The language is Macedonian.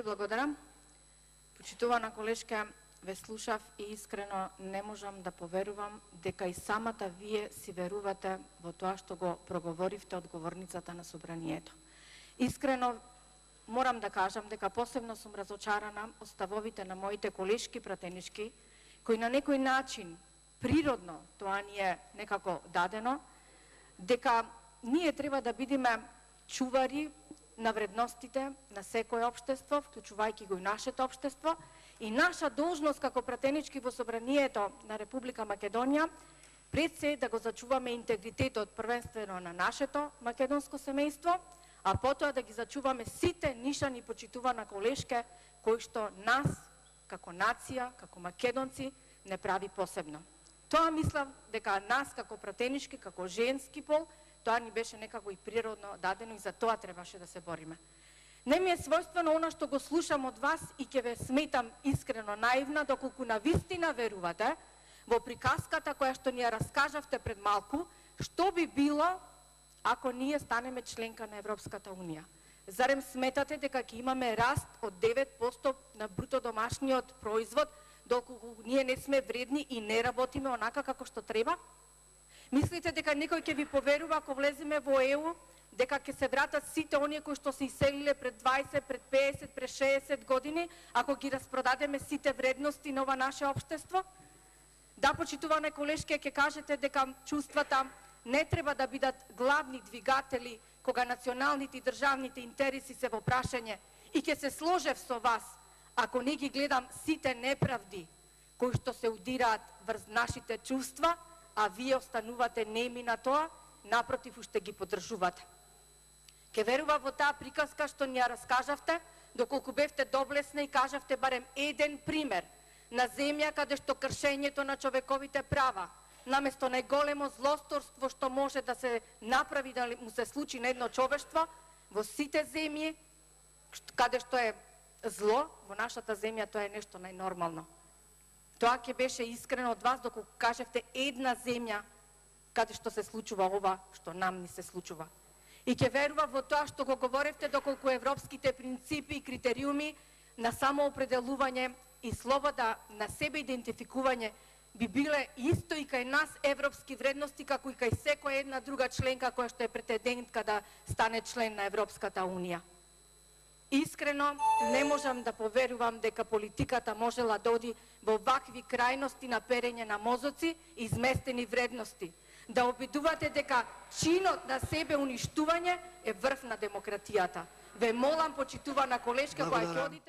Ви благодарам. Почитувана колешка, ве слушав и искрено не можам да поверувам дека и самата вие си верувате во тоа што го проговоривте од говорницата на собранието. Искрено морам да кажам дека посебно сум разочарана од ставовите на моите колешки пратенички, кои на некој начин, природно, тоа ни е некако дадено, дека ние треба да бидеме чувари на вредностите на секое општество, вклучувајќи го и нашето општество, и наша должност како пратенички во собранието на Република Македонија пред се да го зачуваме интегритетот првенствено на нашето македонско семејство, а потоа да ги зачуваме сите нишани почитувана колешке кои што нас како нација, како македонци не прави посебно. Тоа мислам дека нас како пратенички, како женски пол, тоа ни беше некако и природно дадено и за тоа требаше да се бориме. Не ми е својствено она што го слушам од вас и ќе ве сметам искрено наивна, доколку навистина верувате во приказката која што ни ја раскажавте пред малку, што би било ако ние станеме членка на Европската Унија. Зарем сметате дека ќе имаме раст од 9% на бруто домашниот производ, доколку ние не сме вредни и не работиме онака како што треба? Мислите дека некој ќе ви поверува ако влеземе во ЕУ, дека ќе се вратат сите оние кои што се иселиле пред 20, пред 50, пред 60 години, ако ги распродадеме сите вредности на ова наше општество? Да, почитуване колешке, ќе кажете дека чувствата не треба да бидат главни двигатели кога националните и државните интереси се во прашање, и ќе се сложев со вас ако не ги гледам сите неправди кои што се удираат врз нашите чувства, а вие останувате неми на тоа, напротив уште ги поддржувате. Ке верува во таа приказка што ни ја раскажавте, доколку бевте доблесна и кажавте барем еден пример на земја каде што кршењето на човековите права, наместо најголемо злосторство што може да се направи да му се случи на едно човештво, во сите земји каде што е зло, во нашата земја тоа е нешто најнормално. Тоа ќе беше искрено од вас доколку кажевте една земја каде што се случува ова што нам ни се случува. И ќе верува во тоа што го говоревте доколку европските принципи и критериуми на самоопределување и слобода на себе идентификување би биле исто и кај нас европски вредности како и кај секоја една друга членка која што е претендентка да стане член на Европската Унија. Искрено не можам да поверувам дека политиката можела да оди во вакви крајности на перење на мозоци и изместени вредности. Да обидувате дека чинот на себе уништување е врв на демократијата. Ве молам, почитувана колешка, која ќе одите